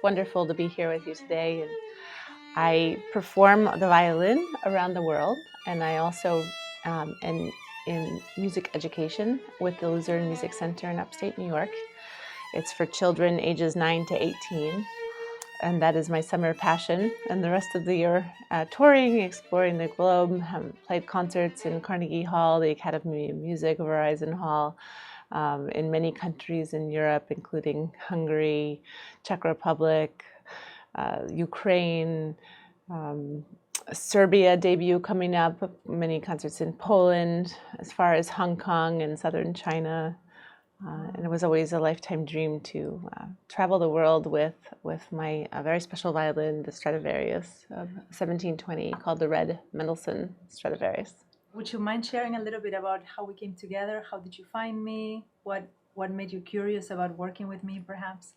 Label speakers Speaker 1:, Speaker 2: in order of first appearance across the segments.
Speaker 1: wonderful to be here with you today. And I perform the violin around the world, and I also am in music education with the Luzerne Music Center in upstate New York. It's for children ages 9 to 18, and that is my summer passion. And the rest of the year, touring, exploring the globe, played concerts in Carnegie Hall, the Academy of Music, Verizon Hall, in many countries in Europe, including Hungary, Czech Republic, Ukraine, Serbia debut coming up, many concerts in Poland, as far as Hong Kong and southern China. And it was always a lifetime dream to travel the world with my very special violin, the Stradivarius of 1720, called the Red Mendelssohn Stradivarius.
Speaker 2: Would you mind sharing a little bit about how we came together? How did you find me? What made you curious about working with me, perhaps?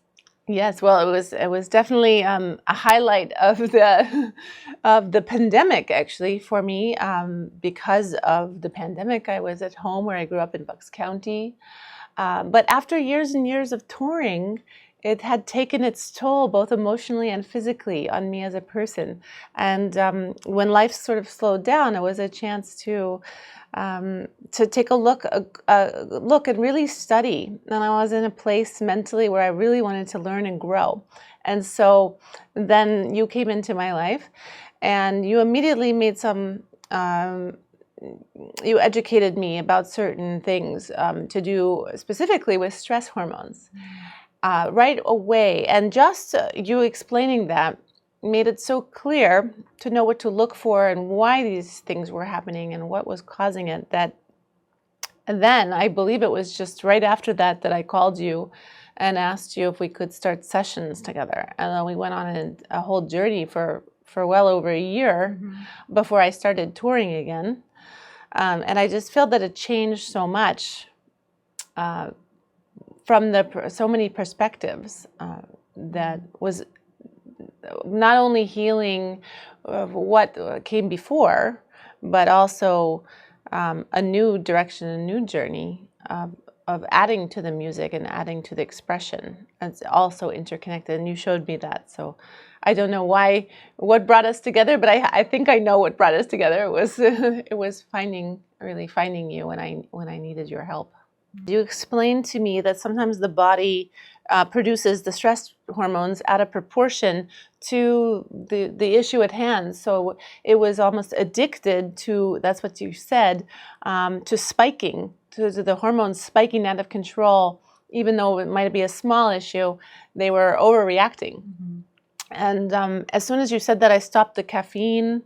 Speaker 1: Yes, well, it was definitely a highlight of the pandemic, actually, for me. Because of the pandemic, I was at home where I grew up in Bucks County. But after years and years of touring, it had taken its toll, both emotionally and physically, on me as a person. And when life sort of slowed down, it was a chance to take a look and really study. And I was in a place mentally where I really wanted to learn and grow. And so then you came into my life, and you immediately made some. You educated me about certain things to do specifically with stress hormones right away. And just you explaining that made it so clear to know what to look for and why these things were happening and what was causing it. And then I believe it was just right after that I called you and asked you if we could start sessions together. And then we went on a whole journey for well over a year before I started touring again. And I just feel that it changed so much from so many perspectives that was not only healing of what came before, but also a new direction, a new journey of adding to the music and adding to the expression. It's also interconnected, and you showed me that. So I don't know what brought us together, but I think I know what brought us together. It was finding you when I needed your help. You explained to me that sometimes the body produces the stress hormones out of proportion to the issue at hand. So it was almost addicted to, that's what you said, to spiking, to the hormones spiking out of control. Even though it might be a small issue, they were overreacting. And as soon as you said that, I stopped the caffeine.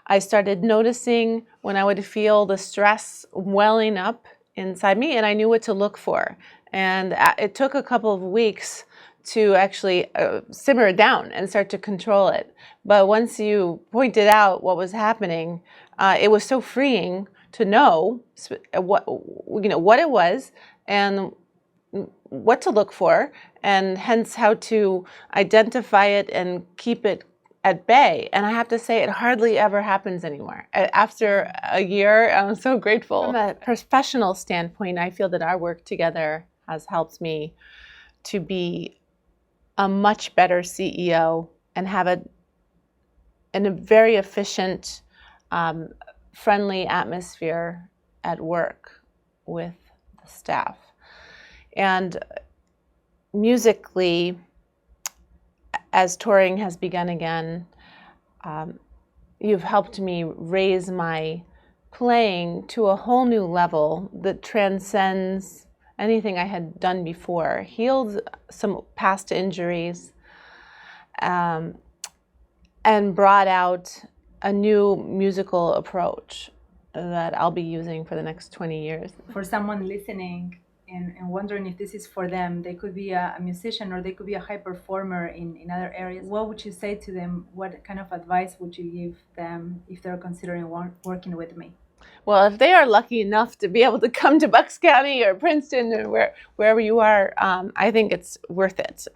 Speaker 1: I started noticing when I would feel the stress welling up inside me, and I knew what to look for. And it took a couple of weeks to actually simmer it down and start to control it. But once you pointed out what was happening, it was so freeing to know what it was and what to look for, and hence how to identify it and keep it at bay. And I have to say, it hardly ever happens anymore. After a year, I'm so grateful. From a professional standpoint, I feel that our work together has helped me to be a much better CEO and have a very efficient, friendly atmosphere at work with the staff. And musically, as touring has begun again, you've helped me raise my playing to a whole new level that transcends anything I had done before, healed some past injuries, and brought out a new musical approach that I'll be using for the next 20 years.
Speaker 2: For someone listening and wondering if this is for them, they could be a musician or they could be a high performer in other areas. What would you say to them? What kind of advice would you give them if they're considering working with me?
Speaker 1: Well, if they are lucky enough to be able to come to Bucks County or Princeton or wherever you are, I think it's worth it.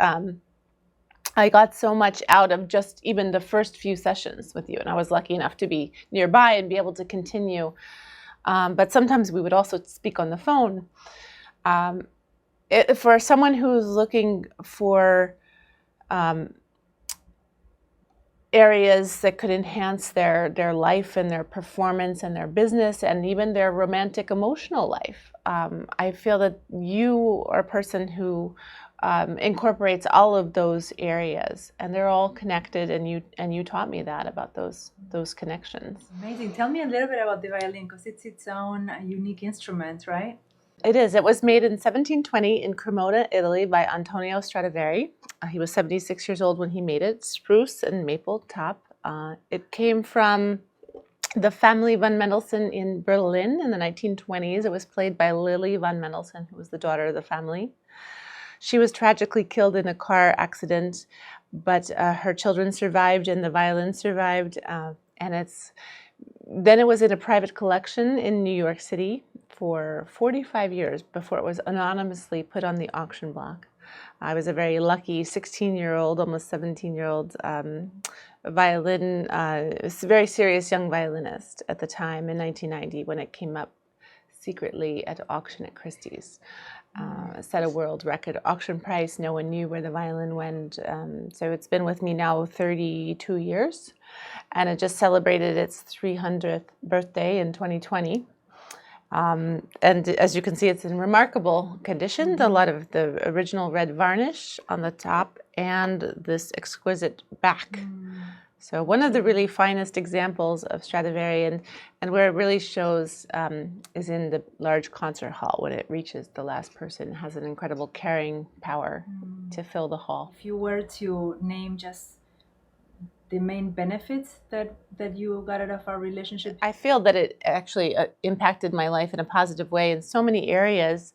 Speaker 1: I got so much out of just even the first few sessions with you, and I was lucky enough to be nearby and be able to continue. But sometimes we would also speak on the phone. For someone who's looking for areas that could enhance their life and their performance and their business and even their romantic emotional life. I feel that you are a person who incorporates all of those areas, and they're all connected, and you taught me that about those connections.
Speaker 2: Amazing. Tell me a little bit about the violin, because it's its own unique instrument, right?
Speaker 1: It is. It was made in 1720 in Cremona, Italy by Antonio Stradivari. He was 76 years old when he made it, spruce and maple top. It came from the family von Mendelssohn in Berlin in the 1920s. It was played by Lily von Mendelssohn, who was the daughter of the family. She was tragically killed in a car accident, but her children survived and the violin survived. Then it was in a private collection in New York City for 45 years before it was anonymously put on the auction block. I was a very lucky 16-year-old, almost 17-year-old violin, very serious young violinist at the time in 1990 when it came up secretly at auction at Christie's. Set a world record auction price. No one knew where the violin went. So it's been with me now 32 years, and it just celebrated its 300th birthday in 2020. And as you can see, it's in remarkable condition. A lot of the original red varnish on the top and this exquisite back. So one of the really finest examples of Stradivari, and where it really shows is in the large concert hall when it reaches the last person. It has an incredible carrying power to fill the hall.
Speaker 2: If you were to name just the main benefits that you got out of our relationship?
Speaker 1: I feel that it actually impacted my life in a positive way in so many areas.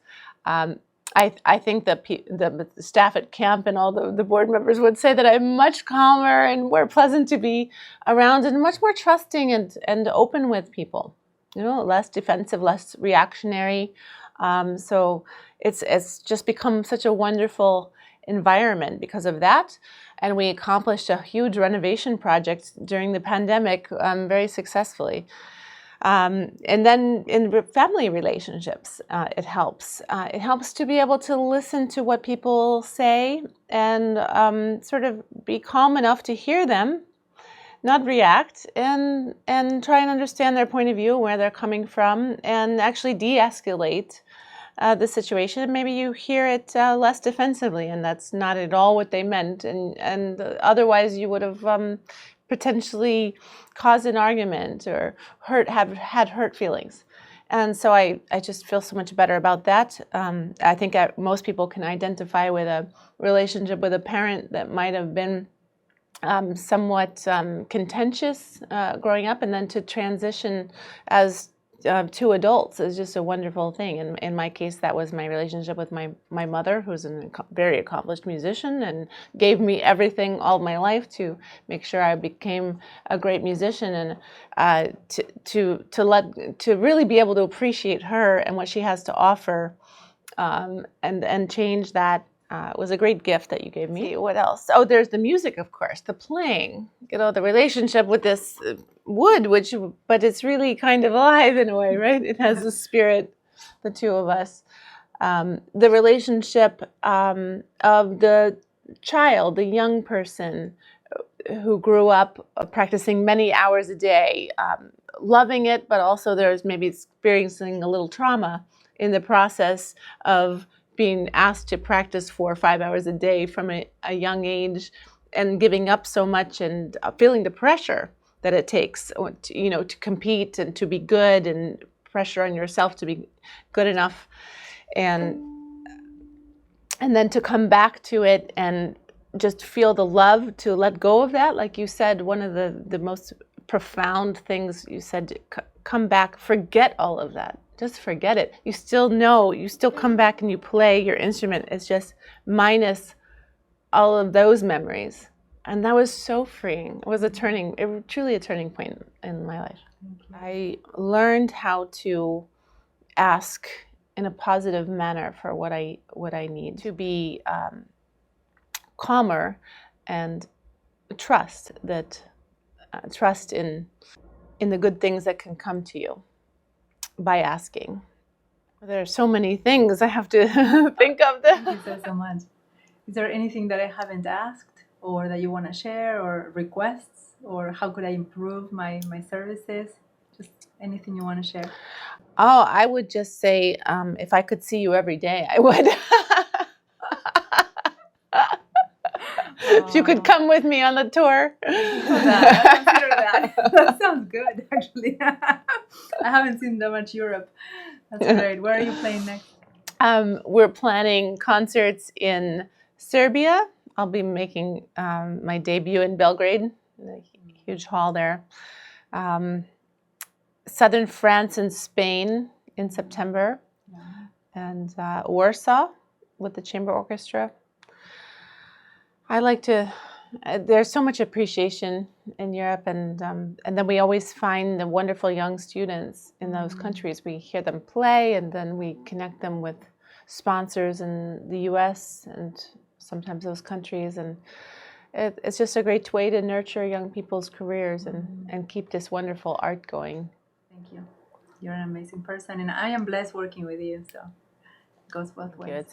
Speaker 1: I think that the staff at camp and all the board members would say that I'm much calmer and more pleasant to be around and much more trusting and open with people. You know, less defensive, less reactionary. So it's just become such a wonderful environment because of that. And we accomplished a huge renovation project during the pandemic very successfully. And then in family relationships, it helps. It helps to be able to listen to what people say and sort of be calm enough to hear them, not react, and try and understand their point of view, where they're coming from, and actually de-escalate the situation. And maybe you hear it less defensively, and that's not at all what they meant. And otherwise you would have potentially caused an argument or had hurt feelings. And so I just feel so much better about that. I think most people can identify with a relationship with a parent that might have been somewhat contentious growing up, and then to transition as two adults is just a wonderful thing. And in my case, that was my relationship with my mother, who's a very accomplished musician and gave me everything all my life to make sure I became a great musician, and to really be able to appreciate her and what she has to offer, and change that. Was a great gift that you gave me. What else? Oh, there's the music, of course, the playing, the relationship with this wood, but it's really kind of alive in a way, right? It has the spirit, the two of us. The relationship of the child, the young person who grew up practicing many hours a day, loving it, but also there's maybe experiencing a little trauma in the process of being asked to practice 4 or 5 hours a day from a young age, and giving up so much and feeling the pressure that it takes, to compete and to be good, and pressure on yourself to be good enough, and then to come back to it and just feel the love to let go of that. Like you said, one of the most profound things you said, come back, forget all of that. Just forget it. You still know, you still come back and you play your instrument. It's just minus all of those memories. And that was so freeing. It was truly a turning point in my life. I learned how to ask in a positive manner for what I need, to be calmer, and trust in the good things that can come to you by asking. There are so many things I have to think of.
Speaker 2: Thank you so much. Is there anything that I haven't asked or that you want to share, or requests? or how could I improve my services? Just anything you want to share.
Speaker 1: Oh, I would just say, if I could see you every day, I would. If you could come with me on the tour.
Speaker 2: I'll consider that. That sounds good, actually. I haven't seen that much Europe. That's great. Where are you playing next?
Speaker 1: We're planning concerts in Serbia. I'll be making my debut in Belgrade, a huge hall there. Southern France and Spain in September, and Warsaw with the chamber orchestra. I like to. There's so much appreciation in Europe, and then we always find the wonderful young students in those countries. We hear them play, and then we connect them with sponsors in the U.S. and sometimes those countries, and it's just a great way to nurture young people's careers and keep this wonderful art going.
Speaker 2: Thank you. You're an amazing person, and I am blessed working with you, so it goes both ways.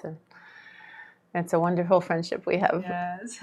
Speaker 1: It's a wonderful friendship we have.
Speaker 2: Yes.